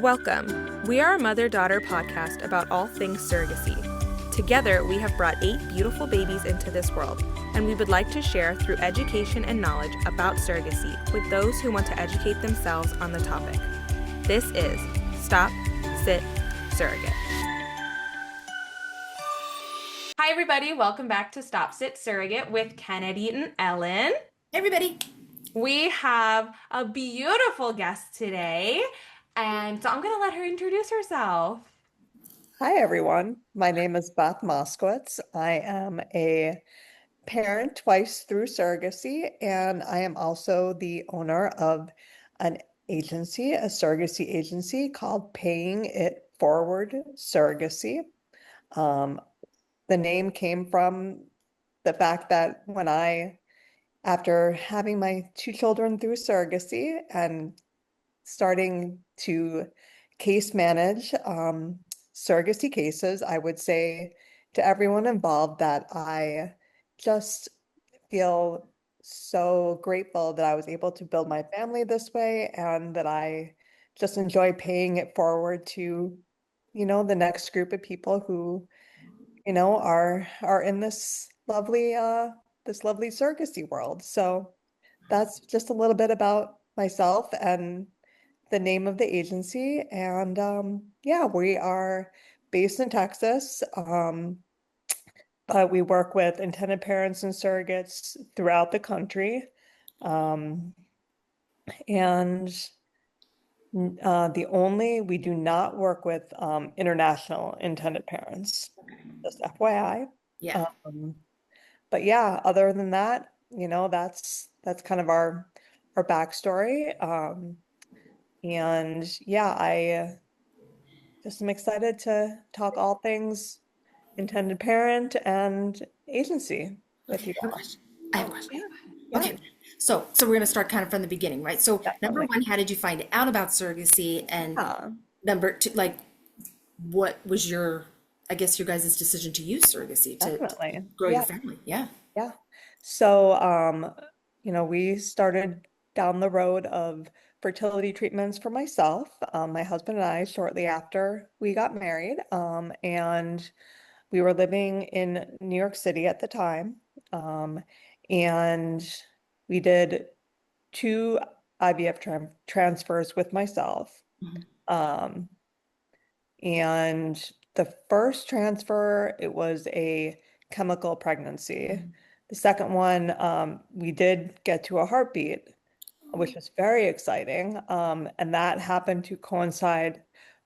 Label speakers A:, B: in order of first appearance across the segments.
A: Welcome. We are a mother-daughter podcast about all things surrogacy. Together, we have brought 8 beautiful babies into this world, and we would like to share through education and knowledge about surrogacy with those who want to educate themselves on the topic. This is Stop.Sit.Surrogate. Hi, everybody. Welcome back to Stop.Sit.Surrogate with Kennedy and Ellen.
B: Hey, everybody.
A: We have a beautiful guest today, and so I'm going to let her introduce herself.
C: Hi, everyone. My name is Beth Moskowicz. I am a parent twice through surrogacy, and I am also the owner of an agency, a surrogacy agency called Paying It Forward Surrogacy. The name came from the fact that after having my 2 children through surrogacy and starting to case manage surrogacy cases, I would say to everyone involved that I just feel so grateful that I was able to build my family this way, and that I just enjoy paying it forward to, the next group of people who, are in this lovely surrogacy world. So that's just a little bit about myself and the name of the agency. And yeah, we are based in Texas, but we work with intended parents and surrogates throughout the country. And we do not work with international intended parents, just FYI.
B: Yeah.
C: But yeah, other than that, that's kind of our backstory. And yeah, I just am excited to talk all things intended parent and agency with you guys.
B: I have a question.
C: Yeah,
B: Okay. So we're going to start kind of from the beginning, right? So number
C: definitely.
B: one, how did you find out about surrogacy? And
C: Yeah,
B: number two, like, what was I guess, your guys' decision to use surrogacy to
C: definitely.
B: grow your
C: Yeah,
B: family? Yeah.
C: yeah. So, we started down the road of fertility treatments for myself, my husband and I, shortly after we got married. And we were living in New York City at the time. And we did 2 IVF transfers with myself.
B: Mhm.
C: Um, and the first transfer, it was a chemical pregnancy. The second one, we did get to a heartbeat, which was very exciting. And that happened to coincide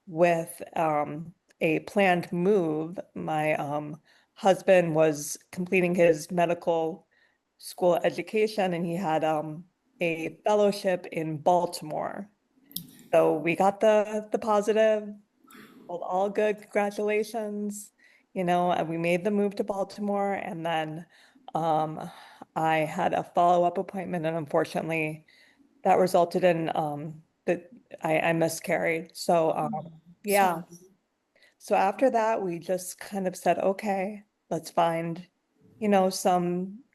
C: with a planned move. My husband was completing his medical school education, and he had a fellowship in Baltimore. So we got the positive, all good, congratulations, and we made the move to Baltimore. And then I had a follow-up appointment, and unfortunately that resulted in that I miscarried. So
B: Sorry.
C: yeah. So after that, we just kind of said, okay, let's find,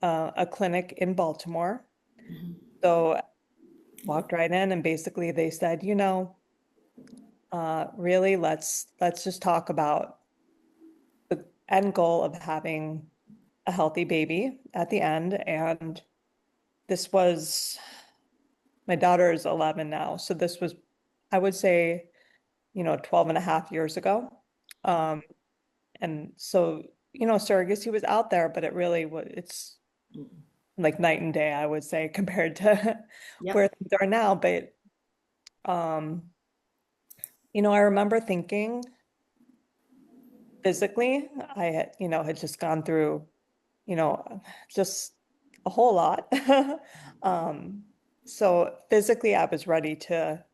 C: a clinic in Baltimore.
B: Mhm.
C: So walked right in, and basically they said, really, let's just talk about the end goal of having a healthy baby at the end. And this was, my daughter is 11 now. So this was, I would say, 12 and a half years ago. Um, and so, surrogacy was out there, but it really was, it's
B: Mhm.
C: like night and day, I would say, compared to
B: Yep.
C: where things are now. But, um, I remember thinking physically, had just gone through, just a whole lot. Um, so physically, I was ready to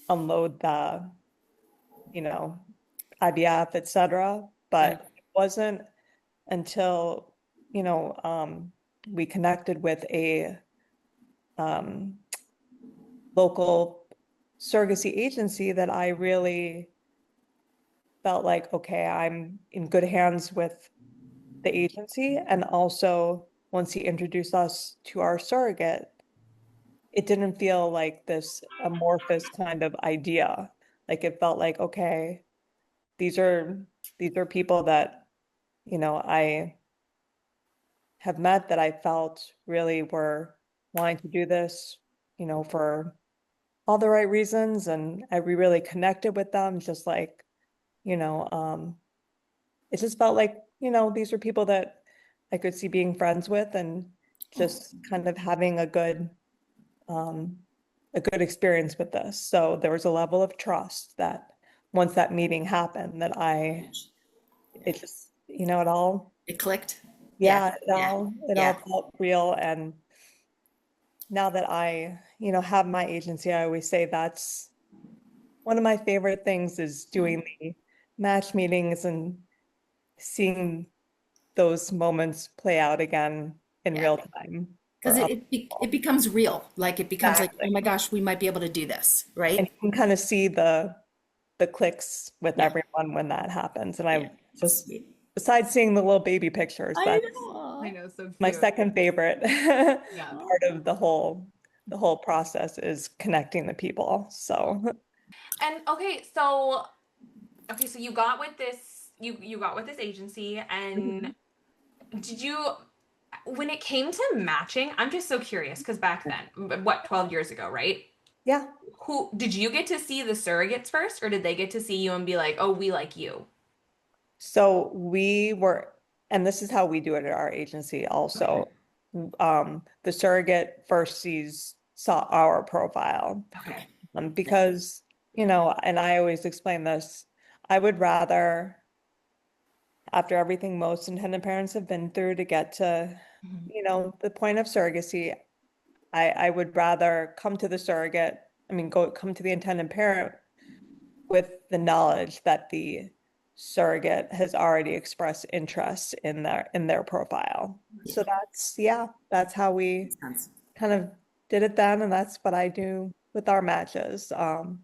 C: unload the, you know, IVF, etc.
B: Right.
C: But it wasn't until, we connected with a um, local surrogacy agency that I really felt like, okay, I'm in good hands with the agency. And also, once he introduced us to our surrogate, it didn't feel like this amorphous kind of idea. Like it felt like, okay, these are people that, I have met that I felt really were wanting to do this, for all the right reasons. And we really connected with them, just like, you know, um, it just felt like, these were people that I could see being friends with and
B: Oh,
C: just kind of having um, a good experience with this. So there was a level of trust that once that meeting happened, that it just, it all,
B: it clicked. Yeah,
C: yeah,
B: yeah,
C: it all
B: yeah.
C: felt real. And now that I, have my agency, I always say that's one of my favorite things is doing the match meetings and seeing those moments play out again in
B: Yeah.
C: real time
B: Because
C: for other
B: it
C: people.
B: becomes real. Like it becomes like, oh
C: Exactly.
B: my gosh, we might be able to do this,
C: And
B: right?
C: you can kind of see the clicks with
B: Yeah,
C: everyone when that happens. And
B: yeah.
C: I just,
B: Sweet.
C: besides seeing the little baby pictures,
B: I
C: that's
D: I
B: know.
D: know, so
C: my
D: cute.
C: second favorite
D: Yeah.
C: part of the whole process is connecting the people. So
D: And okay, so you got with this you got with this agency and
B: Mhm.
D: did you when it came to matching, I'm just so curious because back then, what, 12 years ago, right?
C: yeah.
D: Who did you get to see the surrogates first or did they get to see you and be like, "Oh, we like you."
C: So we were, and this is how we do it at our agency
D: Okay.
C: also. The surrogate first saw our profile,
D: Okay.
B: Yeah.
C: because, and I always explain this, I would rather, after everything most intended parents have been through to get to,
D: Mhm.
C: the point of surrogacy, I would rather come to the surrogate, come to the intended parent with the knowledge that the surrogate has already expressed interest in their profile.
B: Yeah.
C: So that's how we
B: Makes sense.
C: kind of did it then, and that's what I do with our matches.
D: I love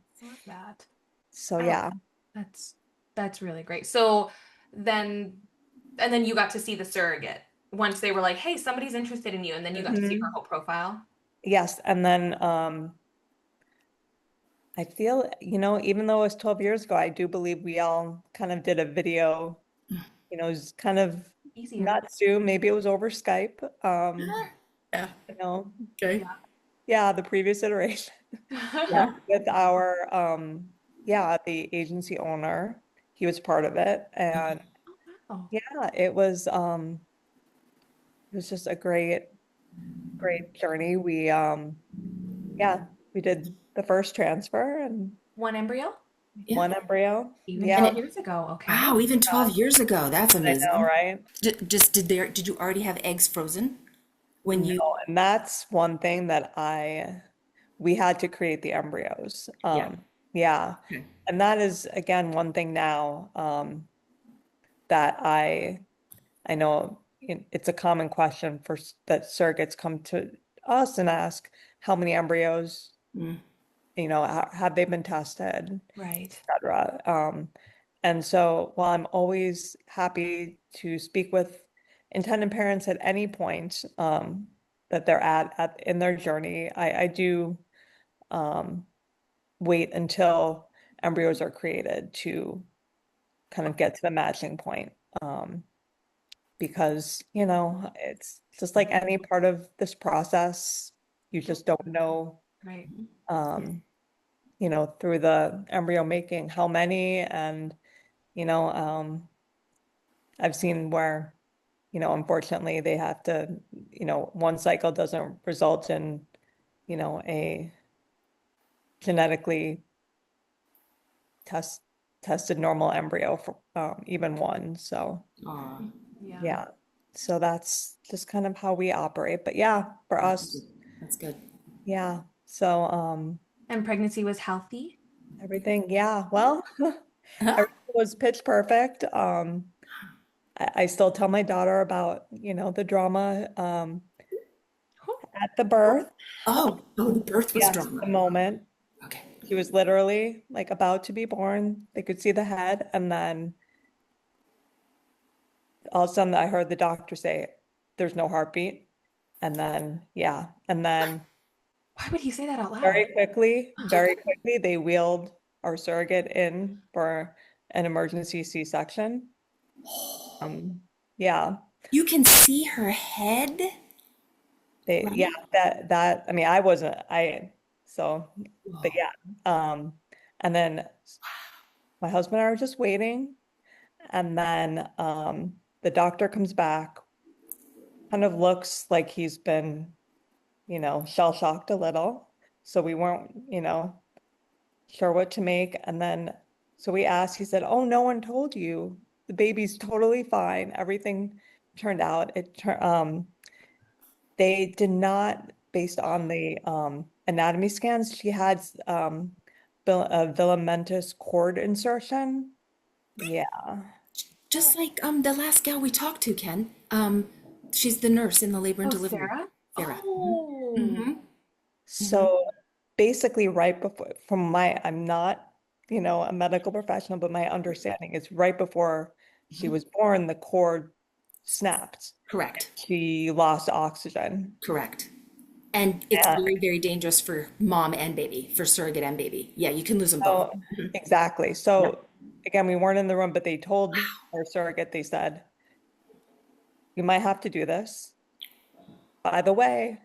D: that.
C: So
D: I love
C: yeah.
D: that's that's really great. So then and then you got to see the surrogate once they were like, "Hey, somebody's interested in you," and then you got to see her
C: Mhm.
D: whole profile.
C: Yes, and then I feel, even though it was 12 years ago, I do believe we all kind of did a video, it was kind of
D: Easier.
C: not Zoom, maybe it was over Skype.
B: Yeah.
C: You know,
B: Okay.
D: Yeah.
C: yeah, the previous iteration. Yeah,
B: Yeah.
C: with our the agency owner. He was part of it. And
D: Oh,
C: yeah, it was just a great journey. Yeah, we did the first transfer and
D: one embryo?
B: Yeah.
C: one embryo.
D: Even
B: And
C: Yeah,
D: 12
B: it,
D: years ago. Okay.
B: wow, even 12 years ago. That's
C: I know,
B: amazing.
C: right?
B: Did you already have eggs frozen when
C: No,
B: you,
C: and that's one thing that we had to create the embryos.
B: yeah.
C: Yeah.
B: Okay.
C: And that is again one thing now that I know it's a common question that surrogates come to us and ask how many embryos,
B: Mm.
C: have they been tested,
D: Right.
C: etc. And so while I'm always happy to speak with intended parents at any point that they're at in their journey, I do um, wait until embryos are created to kind of get to the matching point. Because, it's just like any part of this process, you just don't know,
D: Right.
C: um, through the embryo making how many, and, you know, um, I've seen where, unfortunately they have to, one cycle doesn't result in, a genetically test tested normal embryo for even one. So
B: Aw,
D: Yeah.
C: yeah. So that's just kind of how we operate. But yeah, for
B: that's good.
C: us,
B: That's good.
C: yeah. So
D: And pregnancy was healthy?
C: everything, yeah. Well, everything was pitch perfect. I still tell my daughter about, the drama at the birth.
B: Oh, the birth was
C: Yes,
B: drama.
C: the moment.
B: Okay.
C: She was literally like about to be born. They could see the head, and then all of a sudden I heard the doctor say, there's no heartbeat. And then, yeah. And then
D: Why would he say that out loud?
C: Very quickly, they wheeled our surrogate in for an emergency C-section. Yeah,
B: You can see her head,
C: yeah,
B: right?
C: I mean, I wasn't, so, but
B: Whoa.
C: yeah, and then my husband and I were just waiting, and then, the doctor comes back, kind of looks like he's been, shell-shocked a little. So we weren't, sure what to make. And then, so we asked, he said, "Oh, no one told you. The baby's totally fine. Everything turned out." They did not, based on the anatomy scans, she had a filamentous cord insertion. Yeah.
B: Just like the last gal we talked to, Ken. She's the nurse in the labor and
D: Oh,
B: delivery.
D: Sarah?
B: Sarah.
D: Oh.
B: Mm-hmm. Mm-hmm.
C: So basically, right before, I'm not, a medical professional, but my understanding is right before she
B: Mm-hmm.
C: was born, the cord snapped.
B: Correct.
C: She lost oxygen.
B: Correct. And it's
C: And
B: very, very dangerous for mom and baby, for surrogate and baby. Yeah, you can lose them both.
C: so,
B: Mhm.
C: exactly.
B: Yep.
C: So again, we weren't in the room, but they told our surrogate, they said, "You might have to do this. By the way,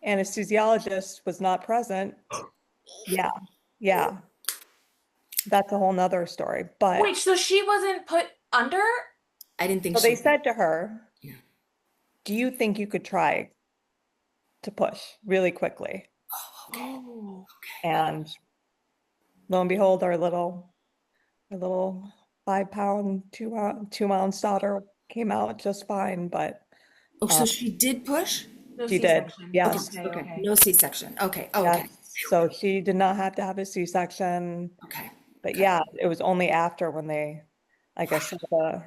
C: anesthesiologist was not present." Yeah, yeah, that's a whole nother story.
D: Wait,
C: But
D: so she wasn't put under?
B: I didn't think
C: so they
B: she.
C: said to her,
B: Yeah.
C: "Do you think you could try to push really quickly?"
B: Okay.
D: Oh.
C: And lo and behold, our little 5 pound, 2 ounce daughter came out just fine, but
B: Oh,
C: uh,
B: so she did push?
D: No
C: she did.
D: C-section.
B: Okay.
C: Yes.
D: Okay,
B: Okay.
D: okay.
B: No C-section. Okay. Oh, okay.
C: Yes. So she did not have to have a C-section.
B: Okay.
C: But
B: Okay.
C: yeah, it was only after when they, I guess, saw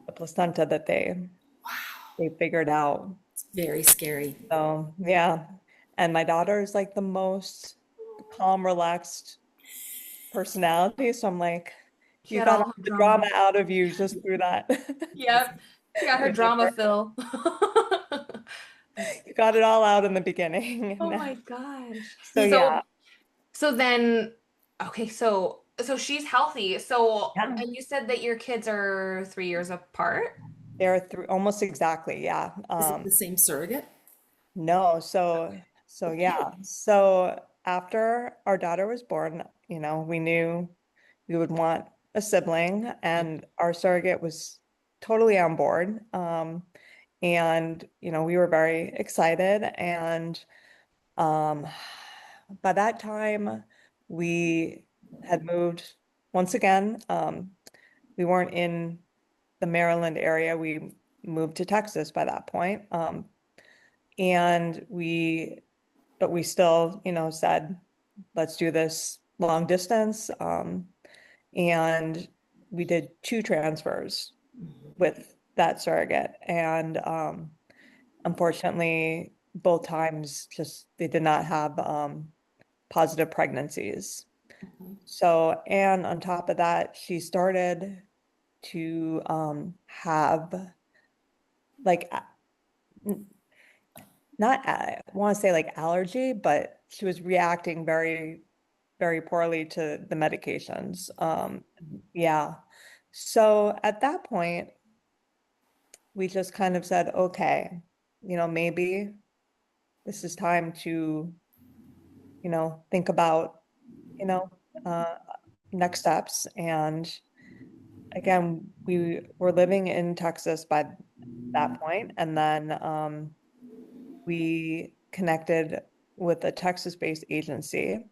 C: the placenta that they figured out.
B: It's very scary.
C: So yeah. And my daughter is like the most calm, relaxed personality. So I'm like,
D: She
C: you
D: had
C: got all
D: all her
C: the drama
D: drama.
C: out of you just through that.
D: Yep. She got her drama
C: Remember,
D: fill.
C: you got it all out in the beginning.
D: Oh
C: Now-
D: my gosh.
C: So yeah,
D: So then okay, so she's healthy. So
C: yeah,
D: and you said that your kids are 3 years apart?
C: they're through almost exactly. Yeah.
B: Is it the same surrogate?
C: No, so yeah. So after our daughter was born, we knew we would want a sibling, and our surrogate was totally on board. And we were very excited, and um, by that time we had moved once again. We weren't in the Maryland area. We moved to Texas by that point. And but we still, said, let's do this long distance. And we did 2 transfers with that surrogate. And unfortunately, both times just they did not have positive pregnancies.
B: Mhm.
C: So, and on top of that, she started to have like not I want to say like allergy, but she was reacting very, very poorly to the medications. Yeah. So at that point, we just kind of said, okay, maybe this is time to, think about, you know, uh, next steps. And again, we were living in Texas by that point, and then we connected with a Texas-based agency,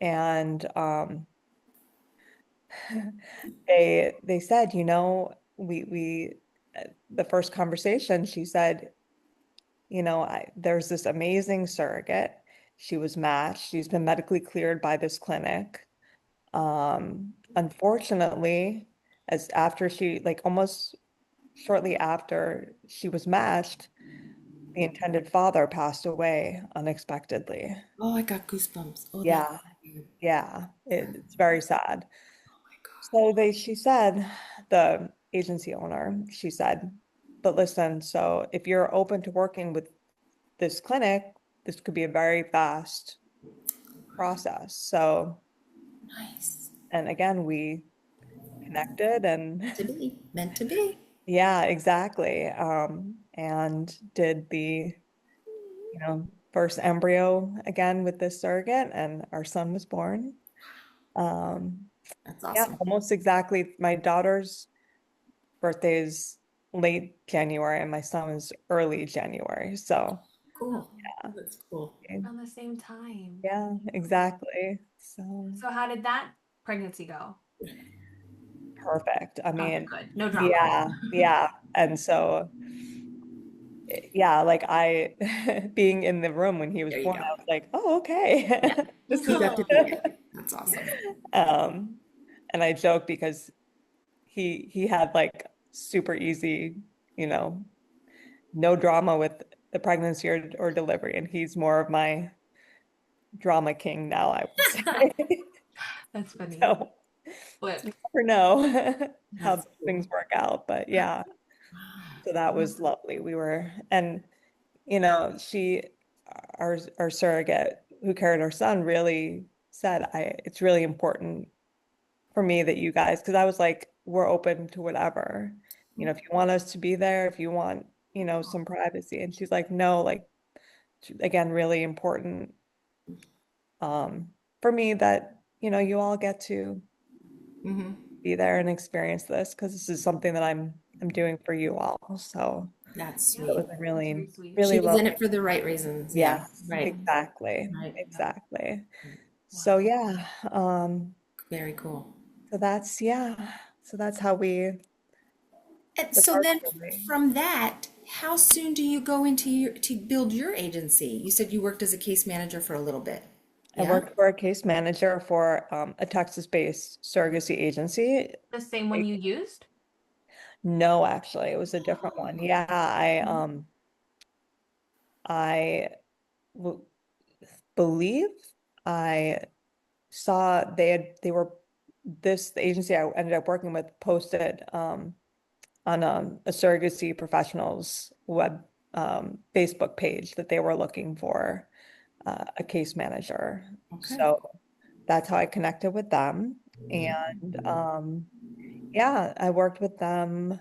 C: and they said, we the first conversation, she said, there's this amazing surrogate. She was matched. She's been medically cleared by this clinic. Unfortunately, as after she, like almost shortly after she was matched, the intended father passed away unexpectedly.
B: Oh, I got goosebumps. Oh, that's
C: Yeah,
B: weird.
C: yeah, it's very sad.
B: Oh my God.
C: So she said, the agency owner, she said, but listen, so if you're open to working with this clinic, this could be a very fast process. So,
B: Nice.
C: and again, we connected and
B: To be. Meant to be.
C: yeah, exactly. And did the, first embryo again with this surrogate, and our son was born. Um,
B: That's
C: yeah,
B: awesome.
C: almost exactly. My daughter's birthday is late January and my son is early January. So,
B: Cool. That's cool.
D: Around the same time.
C: yeah, exactly. So
D: So how did that pregnancy go?
C: perfect. I
D: Oh,
C: mean,
D: good. No drama.
C: yeah, yeah. And so, yeah, like being in the room when he was
B: There you
C: born,
B: go.
C: I was like, oh, okay.
B: Yeah.
C: This
B: You
C: is
B: got to be there. That's awesome.
C: um, and I joke because he had like super easy, you know, no drama with the pregnancy or delivery, and he's more of my drama king now, I would say.
D: That's funny.
C: So
D: Flip.
C: you never know how
B: That's
C: things
B: cool.
C: work out, but yeah,
B: Wow.
C: so that was lovely. We were, and she, our surrogate who carried our son really said, it's really important for me that you guys, because I was like, we're open to whatever. If you want us to be there, if you want, some privacy. And she's like, no, like, again, really important um, for me that, you all get to
B: Mm-hmm.
C: be there and experience this because this is something that I'm doing for you all. So
B: That's
D: Yeah,
C: it
B: sweet.
C: was a
D: that's
C: really,
D: very sweet.
B: She
C: really
B: was in
C: lovely.
B: it for the right reasons. Yeah.
C: Yes,
B: Right.
C: exactly.
B: Right.
C: Exactly. So
D: Wow.
C: yeah,
B: Very cool.
C: so that's how we
B: And
C: with
B: so
C: our
B: then
C: family.
B: from that, how soon do you go into to build your agency? You said you worked as a case manager for a little bit.
C: I
B: Yeah.
C: worked for a case manager for a Texas-based surrogacy agency.
D: The same one you used?
C: No, actually, it was a different one. Yeah, I w believe I saw they were the agency I ended up working with posted on a surrogacy professionals web Facebook page that they were looking for a case manager.
B: Okay.
C: So that's how I connected with them. And yeah, I worked with them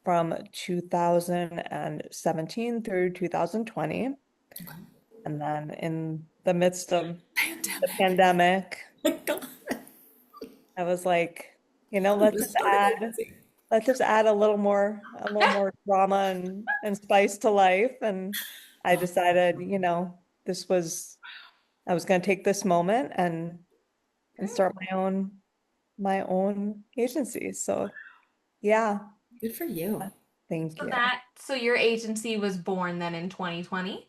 C: from 2017 through 2020.
B: Okay.
C: And then in the midst of the
B: Pandemic.
C: pandemic,
B: My God.
C: I was like,
B: I'm gonna start an agency.
C: let's just add a little more drama and spice to life. And I
B: Oh,
C: decided, I was going to take this moment and
B: okay.
C: start my own agency. So yeah,
B: Good for you.
C: thank
D: So
C: you.
D: so your agency was born then in 2020?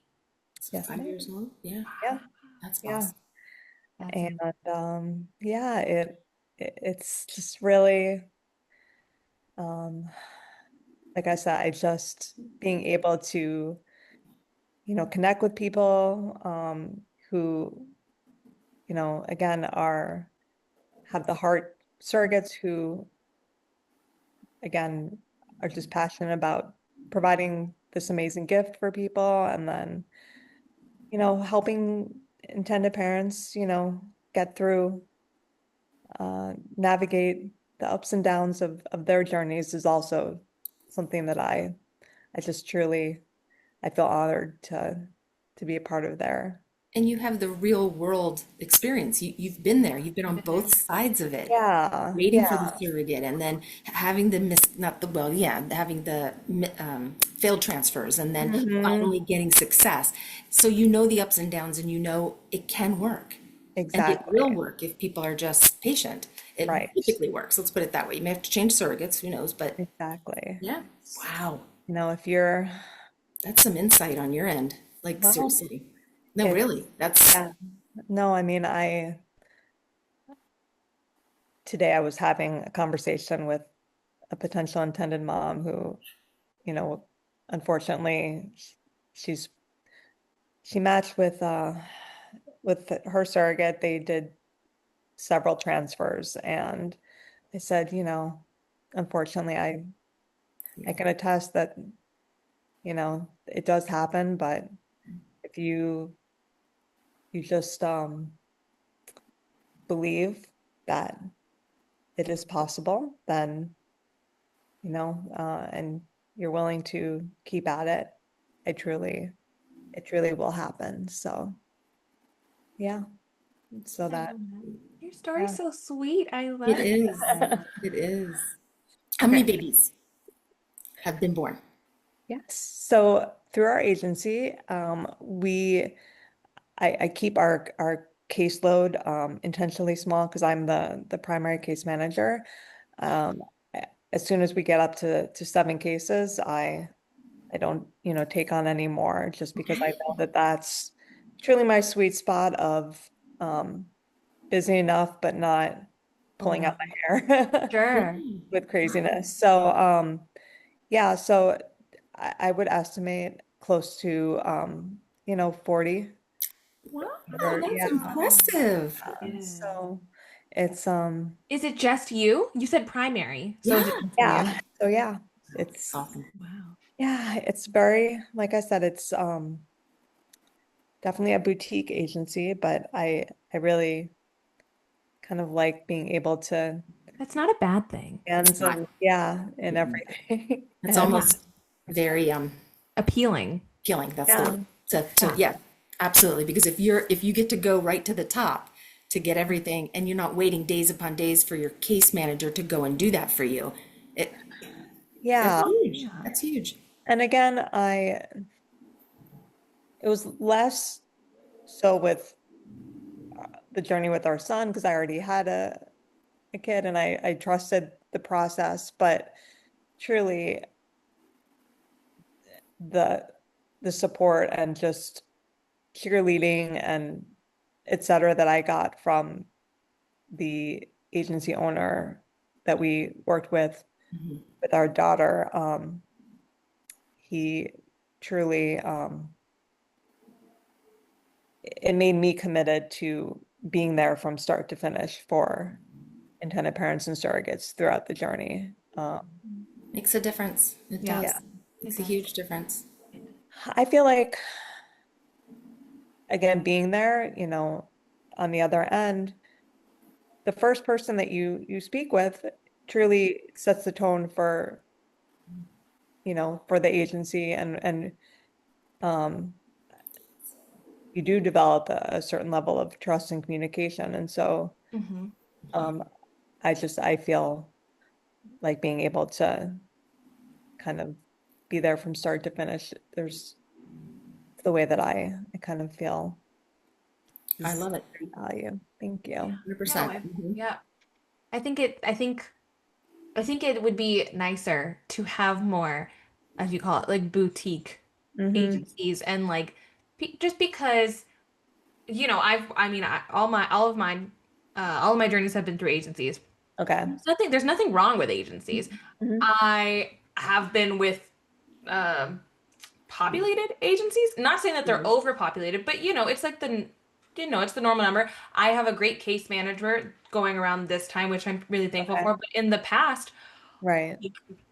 B: So
C: Yes, it
B: 5 years
C: is.
B: old. Yeah.
C: Yeah,
B: That's
C: yeah.
B: awesome.
D: That's
C: And yeah, it's just really um like I said, I just being able to, connect with people who, again have the heart surrogates who again are just passionate about providing this amazing gift for people and then, helping intended parents, get through navigate the ups and downs of their journeys is also something that I just truly I feel honored to be a part of there.
B: And you have the real world experience. You've been there. You've been on
D: You've been there.
B: both sides of it,
C: Yeah,
B: waiting for the
C: yeah,
B: surrogate and then having the not the, well, yeah, having the failed transfers and then
C: hmm
B: finally getting success. So you know the ups and downs and you know it can work. And it will
C: exactly.
B: work if people are just patient. It
C: Right,
B: typically works. Let's put it that way. You may have to change surrogates, who knows, but
C: exactly.
B: yeah. Wow.
C: If you're,
B: That's some insight on your end. Like
C: well,
B: seriously. No,
C: it's,
B: really. That's
C: yeah, no, I mean, today I was having a conversation with a potential intended mom who, you know, unfortunately, she's, she matched with her surrogate. They did several transfers and I said, unfortunately, I can attest that, it does happen, but if you just believe that it is possible, then, and you're willing to keep at it, it truly will happen. So, yeah. So that,
D: Your story's
C: yeah.
D: so sweet. I
B: It
D: love it.
B: is. It is. How many
D: Okay.
B: babies have been born?
C: Yes. So through our agency, I keep our caseload intentionally small because I'm the primary case manager. Um, as soon as we get up to 7 cases, I don't, take on any more just because I know that that's truly my sweet spot of busy enough, but not pulling out my hair
D: Sure.
C: with craziness. So, yeah, so I would estimate close to, 40.
B: Wow,
C: Yeah.
B: that's impressive.
C: So it's,
D: Is it just you? You said primary. So is it
B: Yeah.
D: just you?
C: yeah. So yeah, it's,
B: Awesome.
D: Wow.
C: yeah, it's very, like I said, it's, definitely a boutique agency, but I really kind of like being able to
D: That's not a bad thing.
C: hands
B: Not.
C: and yeah, and everything.
B: It's
C: And
B: almost very
D: Appealing.
B: appealing. That's the
C: yeah,
B: word. To
D: Yeah.
B: yeah, absolutely. Because if you get to go right to the top to get everything, and you're not waiting days upon days for your case manager to go and do that for you, it that's
C: yeah.
B: huge. That's huge.
C: And again, it was less so with the journey with our son because I already had a kid and I trusted the process, but truly the the support and just cheerleading and et cetera that I got from the agency owner that we worked with our daughter, he truly it made me committed to being there from start to finish for intended parents and surrogates throughout the journey.
B: Makes a difference. It
D: Yeah.
B: does.
C: Yeah.
B: Makes a huge difference.
C: I feel like, again, being there, on the other end, the first person that you speak with truly sets the tone for the agency and um, you do develop a certain level of trust and communication. And so
D: Mm-hmm.
C: um, I feel like being able to kind of be there from start to finish. There's the way that I kind of feel
B: I
C: is
B: love it.
C: great value. Thank
D: Yeah.
C: you.
D: No,
B: 100%.
D: yeah. I think it would be nicer to have more, as you call it, like boutique
C: Mm-hmm.
D: agencies and like just because all of my journeys have been through agencies.
C: Okay.
D: There's nothing wrong with agencies.
C: Mm-hmm.
D: I have been with um populated agencies. Not saying that they're overpopulated, but it's the normal number. I have a great case manager going around this time, which I'm really thankful
C: Okay.
D: for. But in the past,
C: Right.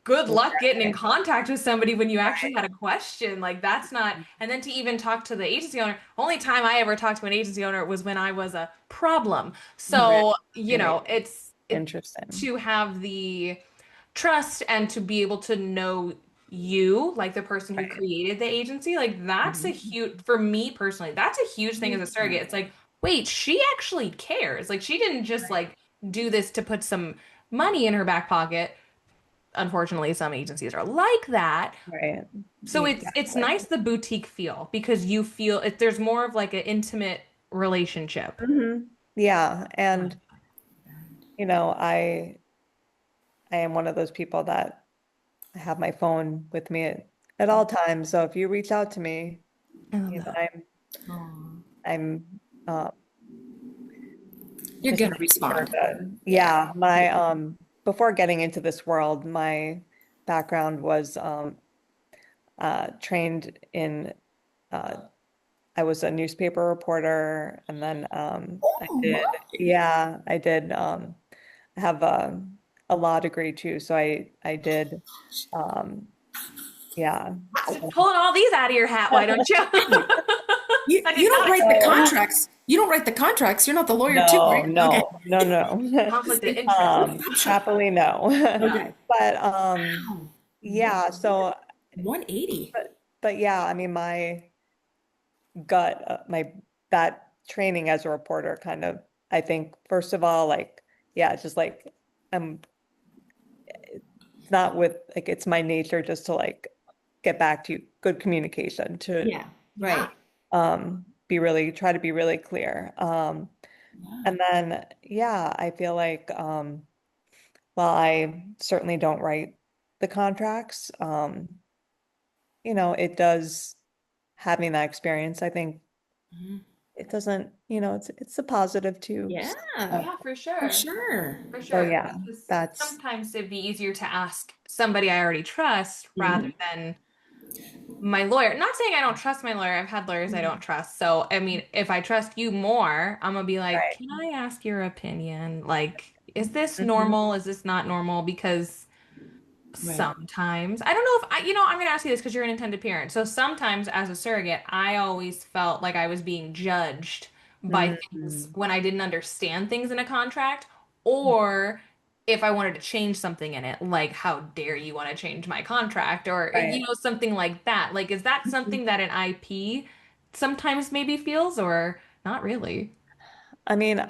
D: good luck getting in
C: Right.
D: contact with somebody when you actually had a question. Like that's not, and then to even talk to the agency owner, only time I ever talked to an agency owner was when I was a problem.
C: Right.
D: So,
C: Right.
D: it
C: Interesting.
D: to have the trust and to be able to know you, like the person who
C: Right.
D: created the agency, like that's a
C: Mhm.
D: huge, for me personally, that's a huge thing as a surrogate. It's like, wait, she actually cares. Like she didn't just like do this to put some money in her back pocket. Unfortunately, some agencies are like that.
C: Right.
D: So it's
C: Exactly.
D: nice the boutique feel because you feel there's more of like an intimate relationship.
C: Hmm. Yeah. And, I am one of those people that I have my phone with me at all times. So if you reach out to me,
D: I love that.
C: I'm
B: You're
C: just
B: gonna
C: making sure
B: respond.
C: that,
B: Yeah.
C: yeah, my before getting into this world, my background was trained in uh I was a newspaper reporter and then I
B: Oh my.
C: did I have a law degree too. So I did um yeah.
D: Pulling all these out of your hat, why don't you? I
B: You
D: did
B: don't
D: not
B: write the
D: expect
C: Oh,
D: that.
B: contracts. You don't write the contracts. You're not the lawyer too,
C: no,
B: right? Okay.
C: no, no, no.
D: Conflict of interest.
C: Happily no.
D: Yeah.
B: Okay.
C: But
B: Wow.
C: yeah, so
B: 180.
C: but yeah, I mean my that training as a reporter kind of, I think first of all, like, yeah, it's just like I'm it's not with like it's my nature just to like get back to you, good communication to
B: Yeah.
D: Yeah.
B: Right.
C: be really try to be really clear.
B: Yeah.
C: And then yeah, I feel like while I certainly don't write the contracts, it does having that experience, I think
B: Mhm.
C: it doesn't, it's a positive too.
B: Yeah.
D: Yeah, for
B: For
D: sure.
B: sure.
D: For
C: So
D: sure.
C: yeah,
D: Because
C: that's
D: sometimes it'd be easier to ask somebody I already trust rather
B: Mhm.
D: than my lawyer. Not saying I don't trust my lawyer. I've had lawyers I don't trust. So, I mean, if I trust you more, I'm gonna be like,
C: right.
D: can I ask your opinion? Like, is this
B: Mhm.
D: normal? Is this not normal? Because
B: Right.
D: sometimes, I don't know if I'm gonna ask you this because you're an intended parent. So sometimes as a surrogate, I always felt like I was being judged by things
C: Mhm.
D: when I didn't understand things in a contract, or if I wanted to change something in it, like how dare you want to change my contract, or
C: Right.
D: something like that. Like, is that
B: Mhm.
D: something that an IP sometimes maybe feels, or not really?
C: I mean,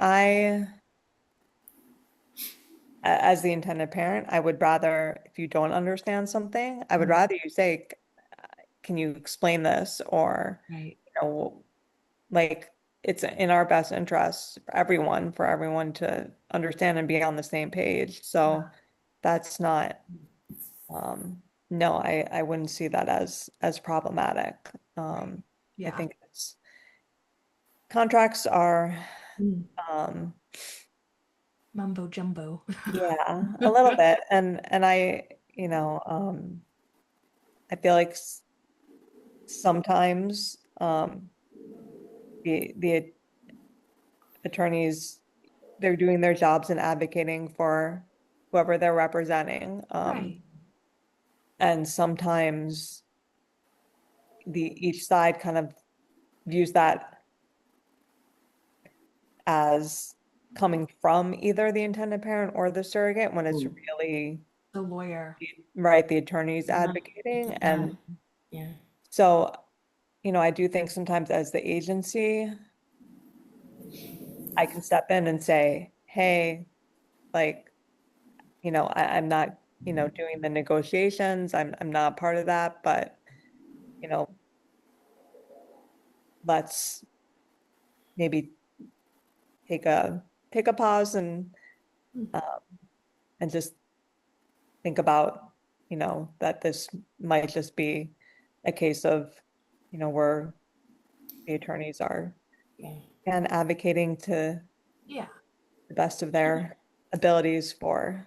C: as the intended parent, I would rather, if you don't understand something, I would
D: Mm.
C: rather you say, can you explain this? Or,
D: Right.
C: you know, like it's in our best interest for everyone to understand and be on the same page. So that's not, no, I wouldn't see that as problematic.
D: Right.
C: I
D: Yeah.
C: think contracts are,
B: Mhm.
C: um,
D: Mumbo jumbo.
C: yeah, a little bit. And I feel like sometimes, the attorneys, they're doing their jobs and advocating for whoever they're representing.
D: Right.
C: And sometimes each side kind of views that as coming from either the intended parent or the surrogate when it's
B: Ooh.
C: really
D: The lawyer.
C: right, the attorneys
B: Yeah.
C: advocating.
B: Yeah.
C: And
B: Yeah.
C: so, I do think sometimes as the agency, I can step in and say, hey, like, I'm not, doing the negotiations. I'm not part of that, but, you know, let's maybe take a pause
B: Mm.
C: um, and just think about, that this might just be a case of, where the attorneys are
B: Yeah.
C: and advocating to
D: Yeah.
C: the best of their abilities for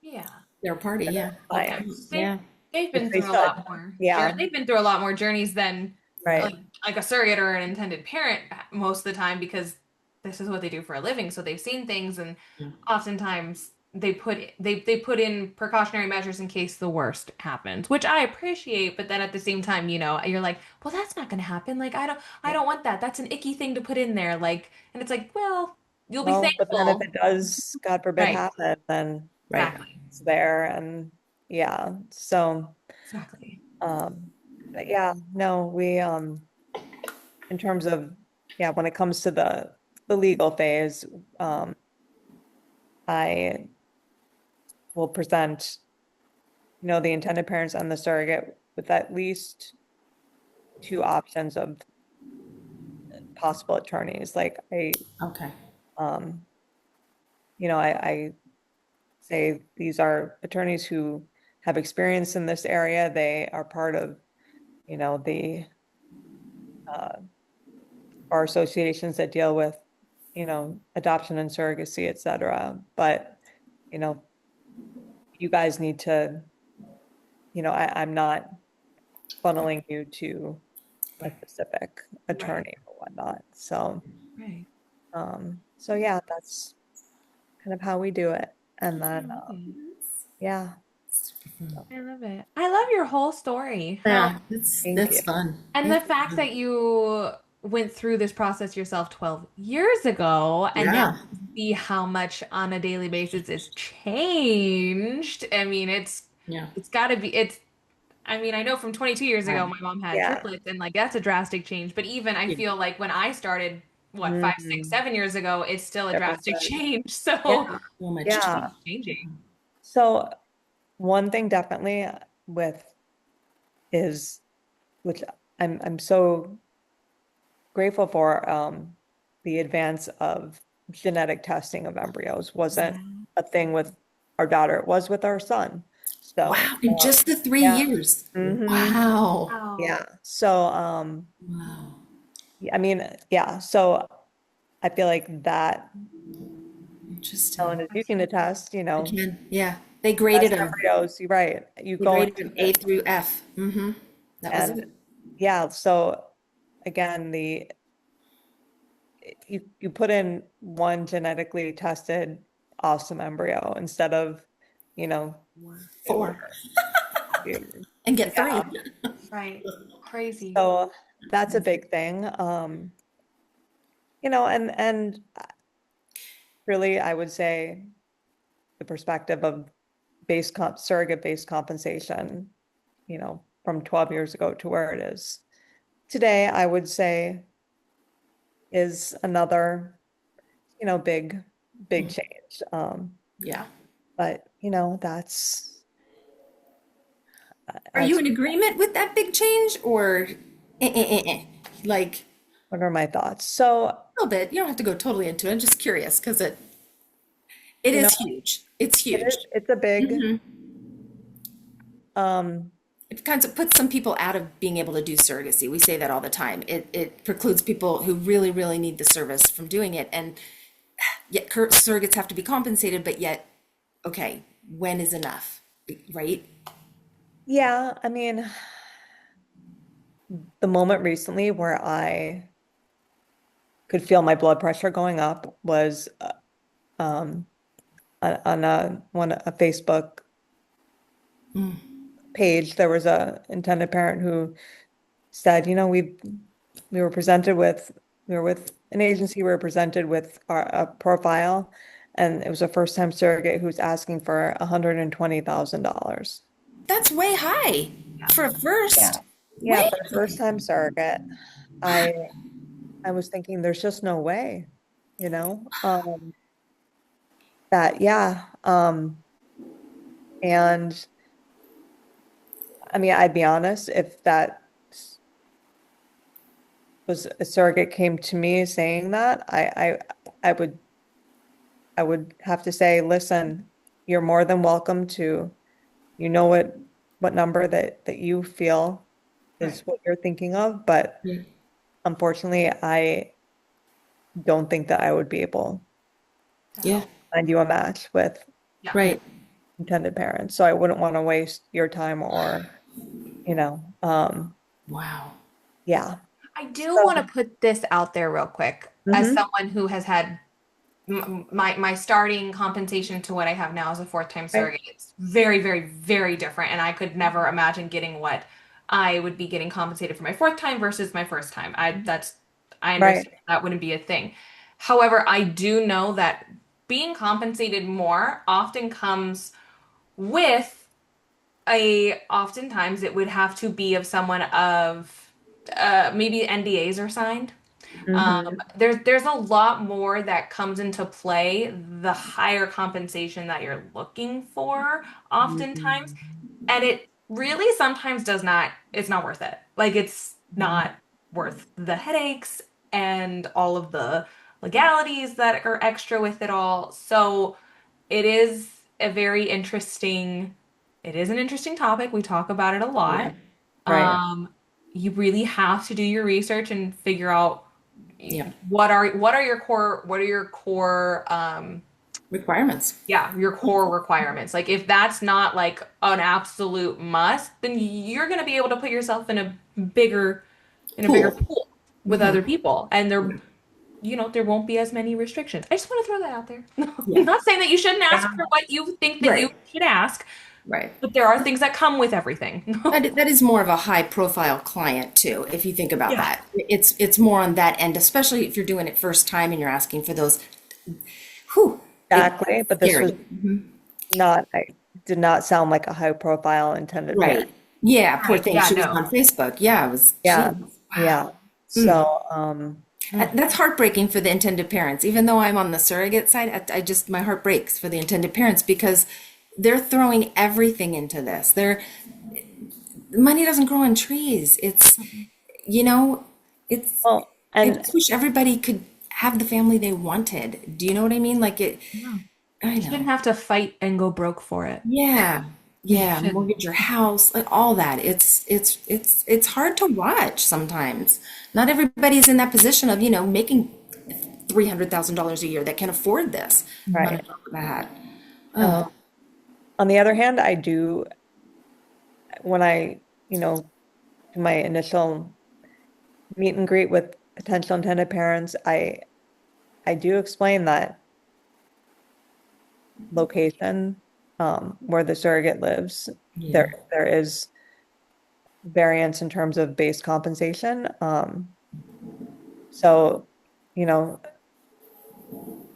D: Yeah.
B: They're a party.
C: their
B: Yeah. Okay.
C: clients,
D: They
B: Yeah.
D: they've
C: which
D: been
C: they
D: through a
C: should.
D: lot more
C: Yeah,
D: they've been through a lot more journeys than like
C: right.
D: like a surrogate or an intended parent most of the time because this is what they do for a living. So they've seen things, and
B: Yeah.
D: oftentimes they put in precautionary measures in case the worst happens, which I appreciate, but then at the same time, you're like, well, that's not gonna happen. Like, I
B: Yeah.
D: don't want that. That's an icky thing to put in there. Like, and it's like, well, you'll be
C: Well, but then if
D: thankful.
C: it does, God forbid,
D: Right.
C: happen, then
B: Right.
D: Exactly.
C: it's there. And yeah, so,
D: Exactly.
C: but yeah, no, in terms of, yeah, when it comes to the legal phase, um, I will present, the intended parents and the surrogate with at least two options of possible attorneys. Like
B: Okay.
C: um, I say these are attorneys who have experience in this area. They are part of, the uh, bar associations that deal with, adoption and surrogacy, et cetera. But, you know, you guys need to, I'm not funneling you to a
B: Right.
C: specific
D: Right.
C: attorney or whatnot. So,
D: Right.
C: so yeah, that's kind of how we do it. And
D: I
C: then,
D: love it.
C: yeah,
B: Super fun.
D: I love it. I love your whole story. How
B: Yeah. That's
C: thank you.
B: that's fun.
D: and the
B: That's
D: fact
B: fun.
D: that you went through this process yourself 12 years ago, and now
B: Yeah.
D: you see how much on a daily basis is changed. I mean,
B: Yeah.
D: it's got to be it's I mean, I know from 22 years ago
B: Wow.
D: my mom had
C: Yeah.
D: triplets, and like that's a drastic change, but even I
B: Yeah.
D: feel like when I started, what, 5, 6,
C: Mm,
D: 7 years ago, it's still a
C: it was
D: drastic change.
C: yeah,
D: So
B: So much
D: it's
C: yeah.
B: change.
D: changing.
C: So one thing definitely with is, which I'm so grateful for, the advance of genetic testing of embryos wasn't a thing with our daughter, it was with our son. So,
B: Wow. In just the three
C: yeah.
B: years.
C: Hmm.
B: Wow.
D: Wow.
C: Yeah. So,
B: Wow.
C: I mean, yeah. So I feel like that, Ellen,
B: Interesting.
C: if you can attest,
B: I can. Yeah. They graded
C: test
B: them.
C: embryos, you're right. You
B: They
C: go
B: graded
C: into
B: them A
C: it.
B: through F. Mm-hmm. That was
C: And
B: it.
C: yeah, so again, you put in one genetically tested awesome embryo instead of, you know, two.
B: 4. And get
C: Yeah.
B: 3.
D: Right. Crazy.
C: So that's a big thing. And really I would say the perspective of surrogate based compensation, from 12 years ago to where it is today, I would say is another, big change.
B: Yeah.
C: But that's
B: Are
C: as
B: you in agreement with that big change or like
C: what are my thoughts? So,
B: a little bit? You don't have to go totally into it. I'm just curious because it
C: you know,
B: is huge. It's
C: it is,
B: huge.
C: it's a big,
B: Mhm.
C: um,
B: It kind of puts some people out of being able to do surrogacy. We say that all the time. It precludes people who really, really need the service from doing it. And yet surrogates have to be compensated, but yet, okay, when is enough? Right?
C: yeah, I mean, the moment recently where I could feel my blood pressure going up was um on a Facebook page. There was a intended parent who said, we were presented with we were with an agency, we were presented with a profile, and it was a first time surrogate who's asking for $120,000.
B: That's way high for a
C: Yeah.
B: first.
C: Yeah,
B: Way.
C: for a first time surrogate. I I was thinking there's just no way, that yeah. And I mean, I'd be honest, if that was a surrogate came to me saying that, I would have to say, listen, you're more than welcome to, what number that you feel is
B: Right.
C: what you're thinking of, but
B: Yeah.
C: unfortunately, I don't think that I would be able
D: To
B: Yeah.
D: help.
C: to find you a match with
D: Yeah.
B: Right.
C: intended parents. So I wouldn't want to waste your time or,
B: Wow.
C: yeah.
D: I do want
C: So,
D: to put this out there real quick as
C: mhm,
D: someone who has had my starting compensation to what I have now as a fourth time
C: right,
D: surrogate. It's very, very, very different, and I could never imagine getting what I would be getting compensated for my fourth time versus my first time. I
C: right.
D: understand that wouldn't be a thing. However, I do know that being compensated more often comes with oftentimes it would have to be of someone of maybe NDAs are signed.
C: Hmm.
D: There's a lot more that comes into play the higher compensation that you're looking for oftentimes, and it really sometimes does not it's not worth it. Like it's not worth the headaches and all of the legalities that are extra with it all. So it is a very interesting it is an interesting topic. We talk about it a
B: Yeah.
D: lot.
C: Right.
D: Um, you really have to do your research and figure out
B: Yeah.
D: what are your core
B: Requirements.
D: yeah, your core requirements. Like if that's not like an absolute must, then you're going to be able to put yourself in a bigger
B: Pool.
D: pool with other people, and there won't be as many restrictions. I just want to throw that out there.
B: Yeah.
D: I'm not saying that you shouldn't ask
C: Yeah.
D: for what you think that you
B: Right.
D: should ask,
B: Right.
D: But there are things that come with everything.
B: That is more of a high profile client too, if you think about
D: Yeah.
B: that. It's more on that end, especially if you're doing it first time and you're asking for those, whew, it's
C: Exactly, but this was
B: scary.
C: not, I did not sound like a high profile intended parent.
B: Right. Yeah, poor
D: Right.
B: thing.
D: Yeah,
B: She was
D: no.
B: on Facebook. Yeah, it was,
C: Yeah,
B: geez,
C: yeah.
B: wow.
C: So,
B: That's heartbreaking for the intended parents. Even though I'm on the surrogate side, my heart breaks for the intended parents because they're throwing everything into this. Money doesn't grow on trees. You know, it's,
C: well,
B: I
C: and
B: just wish everybody could have the family they wanted. Do you know what I mean?
D: Yeah.
B: I
D: You shouldn't
B: know.
D: have to fight and go broke for it.
B: Yeah.
D: You
B: Yeah,
D: shouldn't.
B: mortgage your house, like all that. It's hard to watch sometimes. Not everybody's in that position of, making $300,000 a year that can afford this. Money
C: right.
B: off the hat.
C: Um,
B: Oh,
C: on the other hand, I do, when I, do my initial meet and greet with potential intended parents, I do explain that location, where the surrogate lives,
B: yeah.
C: there is variance in terms of base compensation. So, you know,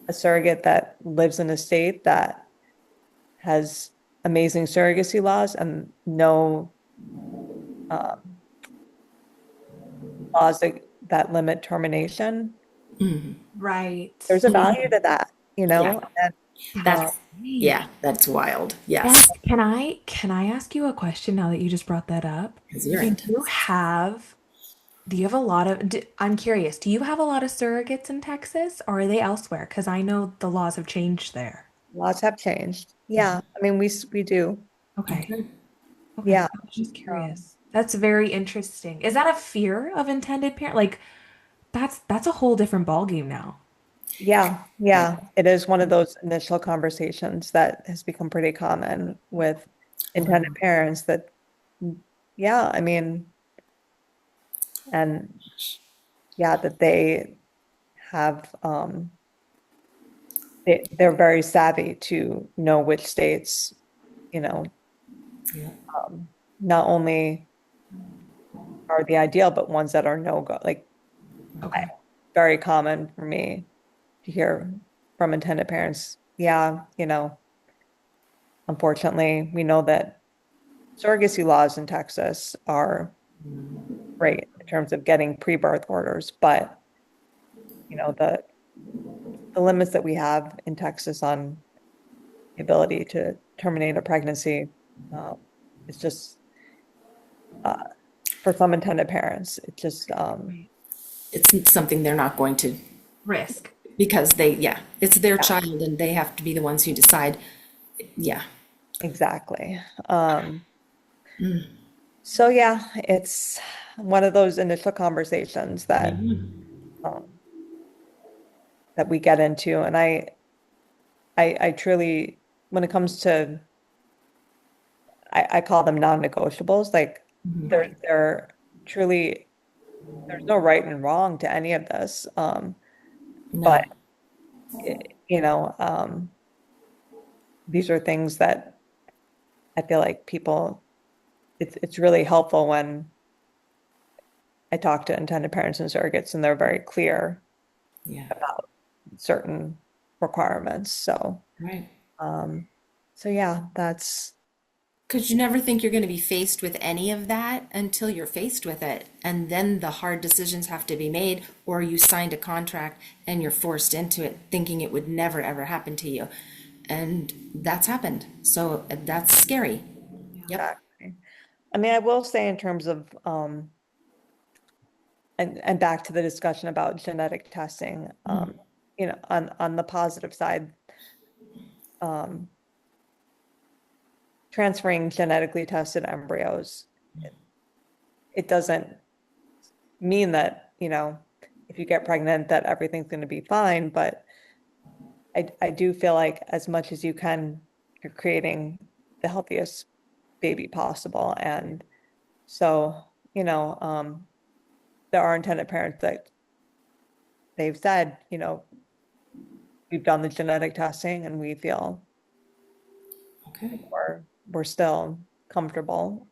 C: a surrogate that lives in a state that has amazing surrogacy laws and no um, laws that limit termination,
D: Right.
C: there's a value to that,
B: Yeah.
C: and
D: That's
C: um,
D: right.
B: Yeah, that's wild. Yes.
D: Beth, can I ask you a question now that you just brought that up?
B: Because you're
D: Do you
B: intense.
D: have do you have a lot of I'm curious, do you have a lot of surrogates in Texas or are they elsewhere? Because I know the laws have changed there.
C: laws have changed. Yeah, I mean, we do.
D: Okay.
B: Okay.
D: Okay.
C: Yeah.
D: I was just
C: Um,
D: curious. That's very interesting. Is that a fear of intended parent? Like that's a whole different ballgame now.
C: yeah, yeah. It is one of those initial conversations that has become pretty common with intended
B: Wow.
C: parents that, yeah, I mean, and yeah, that they have, they're very savvy to know which states, you know,
B: Yeah.
C: not only are the ideal, but ones that are no go. Like,
D: Okay.
C: very common for me to hear from intended parents. Yeah, unfortunately, we know that surrogacy laws in Texas are great in terms of getting pre-birth orders, but the limits that we have in Texas on the ability to terminate a pregnancy, uh, is just, uh, for some intended parents, it just,
D: Right.
B: It's something they're not going to,
D: Risk.
B: because yeah, it's their
C: yeah,
B: child and they have to be the ones who decide. Yeah.
C: exactly. So yeah, it's one of those initial conversations um, that we get into, and I truly, when it comes to, I call them non-negotiables. Like,
D: Right.
C: they're truly, there's no right and wrong to any of this. But
B: No.
C: i- you know, these are things that I feel like people, it's really helpful when I talk to intended parents and surrogates, and they're very clear
B: Yeah.
C: about certain requirements.
B: Right.
C: Um, so yeah, that's
B: Because you never think you're going to be faced with any of that until you're faced with it. And then the hard decisions have to be made, or you signed a contract and you're forced into it thinking it would never, ever happen to you. And that's happened. So that's scary.
D: Yeah.
B: Yep.
C: exactly. I mean, I will say in terms of, and back to the discussion about genetic testing, on the positive side, um, transferring genetically tested embryos, it doesn't mean that, if you get pregnant, that everything's going to be fine. But I do feel like as much as you can, you're creating the healthiest baby possible. And so, there are intended parents that they've said, we've done the genetic testing and we feel
B: Okay.
C: like we're we're still comfortable.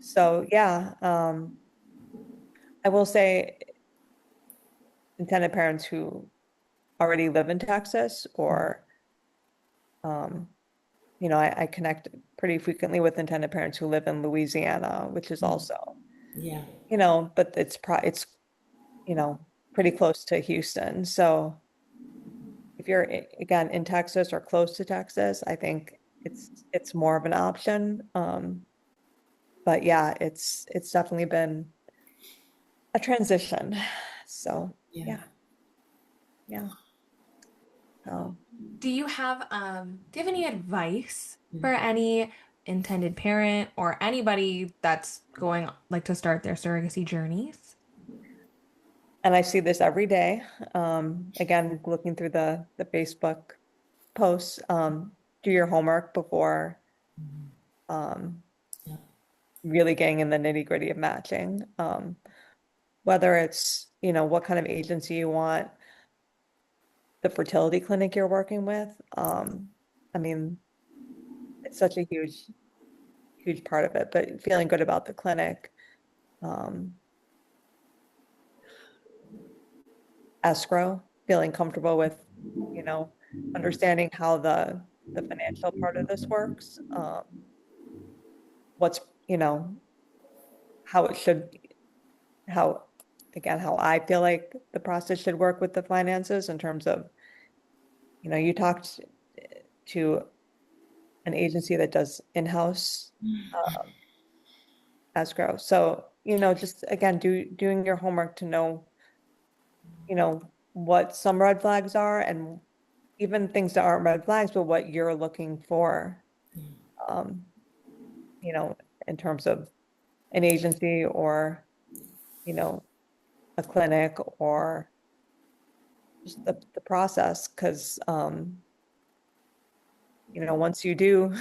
C: So yeah, I will say intended parents who already live in Texas or, um, I connect pretty frequently with intended parents who live in Louisiana, which is also,
B: Yeah.
C: but it's, you know, pretty close to Houston. So if you're again in Texas or close to Texas, I think it's more of an option. But yeah, it's definitely been a transition. So
B: Yeah.
C: yeah, yeah. So
D: Do you have any advice for any intended parent or anybody that's going like to start their surrogacy journeys?
C: and I see this every day. Again, looking through the Facebook posts, do your homework before um
B: Yeah.
C: really getting in the nitty-gritty of matching. Whether it's, what kind of agency you want, the fertility clinic you're working with. I mean, it's such a huge part of it, but feeling good about the clinic. Um, Escrow, feeling comfortable with, you know, understanding how the financial part of this works. What's, how it should, how, again, how I feel like the process should work with the finances in terms of, you talked to an agency that does in-house escrow. So, just again, doing your homework to know, what some red flags are and even things that aren't red flags, but what you're looking for, um, in terms of an agency or, you know, a clinic or just the process. Because, once you do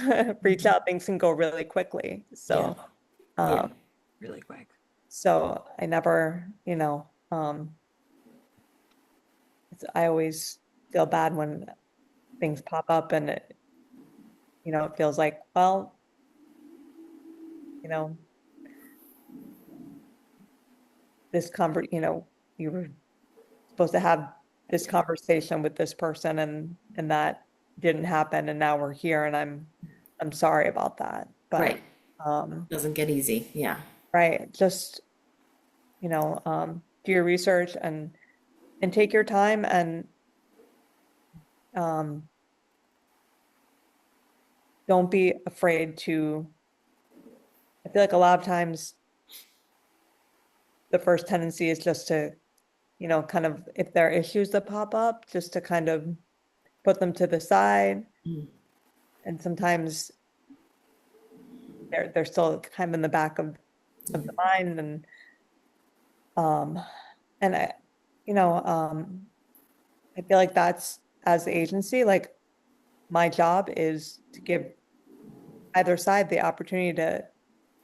C: reach out, things can go really quickly.
B: Yeah.
C: So,
B: Yeah.
C: um,
D: Really quick.
C: so I never, I always feel bad when things pop up and it feels like, well, you know, you were supposed to have this conversation with this person and that didn't happen and now we're here and I'm sorry about that. But
B: Right.
C: um
B: Doesn't get easy. Yeah.
C: right, just do your research and take your time and um don't be afraid to. I feel like a lot of times the first tendency is just to, kind of, if there are issues that pop up, just to kind of put them to the side.
B: Mm.
C: And sometimes they're still kind of in the back of the mind. Um and you know, um I feel like that's, as the agency, like my job is to give either side the opportunity to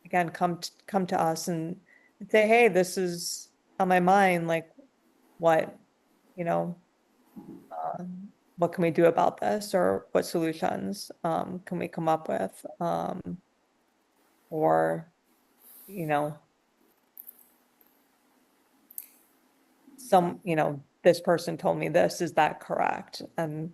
C: again come to us and say, hey, this is on my mind, like what, you know, what can we do about this or what solutions can we come up with, or you know this person told me this, is that correct? And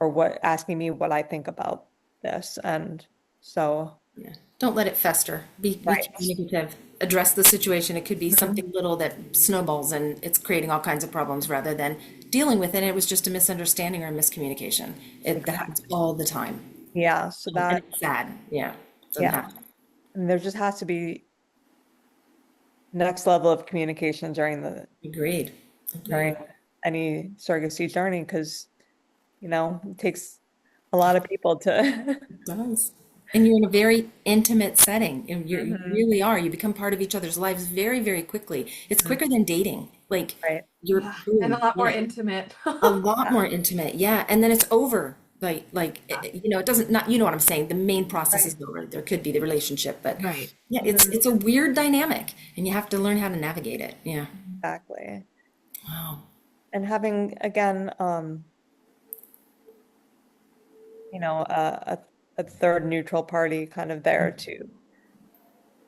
C: or what, asking me what I think about this. And so
B: Yeah. Don't let it fester. Be
C: right.
B: communicative. Address the situation. It could be
C: Mhm.
B: something little that snowballs and it's creating all kinds of problems rather than dealing with it. It was just a misunderstanding or a miscommunication. That happens
C: Exactly.
B: all the time.
C: Yeah, so
B: And
C: that,
B: it's sad. Yeah. Doesn't
C: yeah,
B: have to.
C: and there just has to be next level of communication
B: Agreed.
C: during
B: Agreed.
C: any surrogacy journey, because it takes a lot of people to
B: It does. And you're in a very intimate setting. And you
C: Mhm.
B: really are. You become part of each other's lives very, very quickly. It's
C: Mhm.
B: quicker than dating. Like
C: Right.
B: you're
D: Yeah. And a
B: boom.
D: lot more
B: Yeah.
D: intimate.
B: A lot
C: Yeah.
B: more intimate, yeah, and then it's over.
D: Yeah.
B: It doesn't not you know what I'm saying. The main process
C: Right.
B: is over. There could be the relationship, but
D: Right.
B: yeah, it's
C: Mhm.
B: it's a weird dynamic, and you have to learn how to navigate it. Yeah.
C: Exactly.
B: Wow.
C: And having again, a a third neutral party kind of there to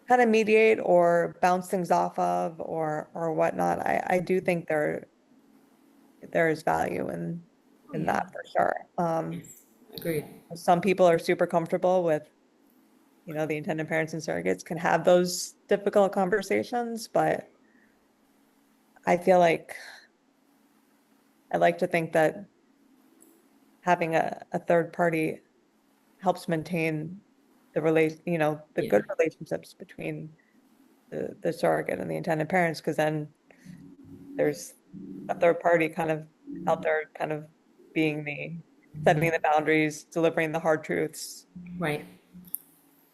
C: kind of mediate or bounce things off of or whatnot. I do think there is value in that for sure.
B: Agreed.
C: Some people are super comfortable with, the intended parents and surrogates can have those difficult conversations, but I feel like I like to think that having a third party helps maintain the good relationships between the surrogate and the intended parents, because then there's a third party kind of out there kind of being setting the boundaries, delivering the hard truths,
B: Right.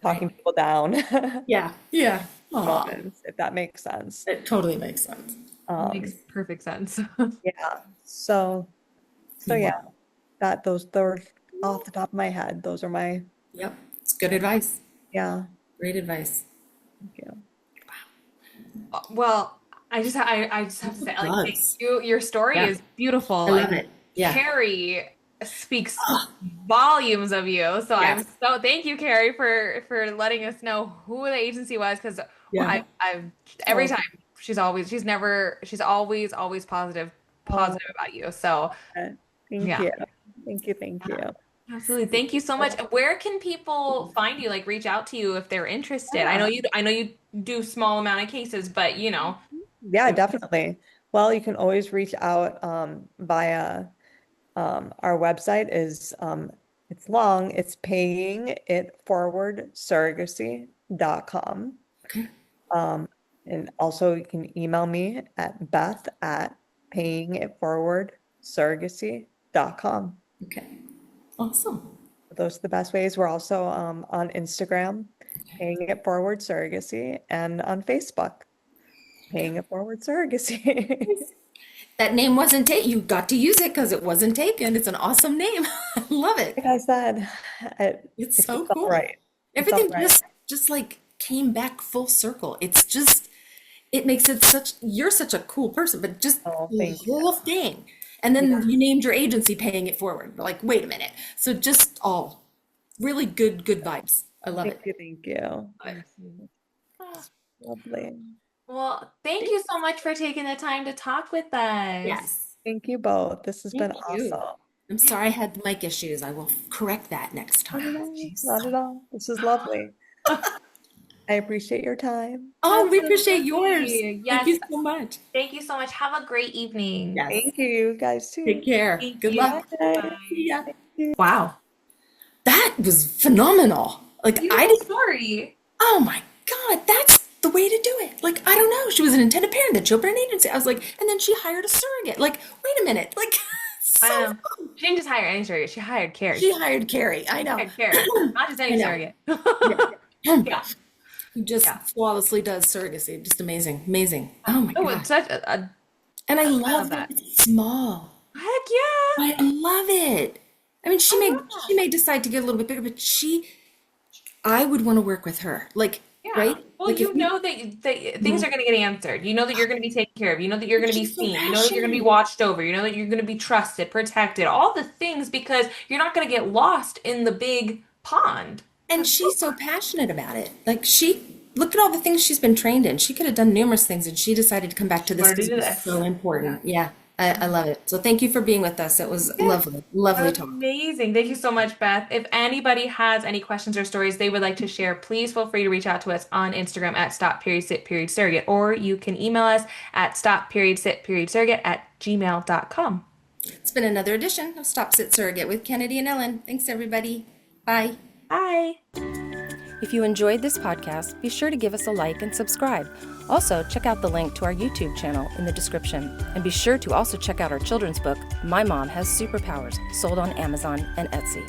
C: talking people down.
B: Yeah. Yeah.
C: Moments, if that makes sense.
B: It totally makes sense.
D: Makes perfect sense.
C: Yeah. So yeah, those off the top of my head, those are my,
B: Yep. It's good advice.
C: yeah.
B: Great advice.
C: Thank you.
D: Well, I just have to say, like, thank you. Your story
B: Yeah.
D: is beautiful.
B: I love it. Yeah.
D: Carrie speaks volumes of you. So
B: Yes.
D: thank you, Carrie, for letting us know who the agency was, because
B: Yeah.
D: I've every time she's always positive about you. So
C: Thank
D: yeah.
C: you. Thank you.
D: Absolutely. Thank you so much. Where can people find you, like reach out to you if they're interested? I know you do small amount of cases, but
C: Yeah, definitely. Well, you can always reach out via our website is it's long, it's payingitforwardsurrogacy.com.
B: Okay.
C: And also you can email me at beth@payingitforwardsurrogacy.com.
B: Okay. Awesome.
C: Those are the best ways. We're also on Instagram, Paying It Forward Surrogacy, and on Facebook, Paying It Forward Surrogacy.
B: That name wasn't taken. You got to use it because it wasn't taken. It's an awesome name. I love it.
C: Like I said,
B: It's so
C: just all
B: cool.
C: right. It's
B: Everything
C: all right.
B: just like came back full circle. It makes it you're such a cool person, but just
C: Oh,
B: the
C: thank you.
B: whole thing. And then you named your agency Paying It Forward. Like, wait a minute. So just all really good vibes. I love it.
C: Thank you. Lovely.
D: Well, thank you so much for taking the time to talk with us.
B: Yes.
C: Thank you both. This has been
B: Thank you.
C: awesome.
B: I'm sorry I had the mic issues. I will correct that next time.
C: Not at all. This is lovely. I appreciate your time.
B: Oh, we appreciate yours.
D: Absolutely.
B: Thank you so much.
D: Thank you so much. Have a great evening.
B: Yes.
C: Thank you guys too.
B: Take care.
D: Thank
B: Good
D: you.
B: luck.
C: Bye.
B: See ya.
D: Wow.
B: That was phenomenal. Like
D: Story.
B: oh my God, that's the way to do it. Like, I don't know. She was an intended parent that she opened an agency. I was like, and then she hired a surrogate. Like, wait a minute. Like, so fun.
D: She didn't just hire any surrogate. She hired Carrie.
B: She hired Carrie. I know.
D: hired Carrie. Not just any
B: I know.
D: surrogate.
B: Yeah. Who just flawlessly does surrogacy. Just amazing. Amazing. Oh my
D: Oh,
B: God.
D: it's such a
B: And I
D: love
B: love
D: that.
B: that it's small.
D: heck yeah.
B: I love it. I mean, she may decide to get a little bit bigger, but I would want to work with her. Like,
D: Yeah.
B: right?
D: Well,
B: Like
D: you know that things are going to get answered. You know that you're going to be taken care of. You know that you're going to be
B: She's so
D: seen. You know that you're going to be
B: passionate.
D: watched over. You know that you're going to be trusted, protected, all the things, because you're not going to get lost in the big pond.
B: And she's so passionate about it. Like look at all the things she's been trained in. She could have done numerous things, and she decided to come back to this because it's so important. Yeah, I love it. So thank you for being with us. It was lovely talk.
D: Amazing. Thank you so much, Beth. If anybody has any questions or stories they would like to share, please feel free to reach out to us on Instagram at Stop.Sit.Surrogate, or you can email us at Stop.Sit.Surrogate@gmail.com.
B: It's been another edition of Stop.Sit.Surrogate with Kennedy and Ellen. Thanks, everybody. Bye.
D: Bye.
E: If you enjoyed this podcast, be sure to give us a like and subscribe. Also, check out the link to our YouTube channel in the description. And be sure to also check out our children's book, My Mom Has Superpowers, sold on Amazon and Etsy.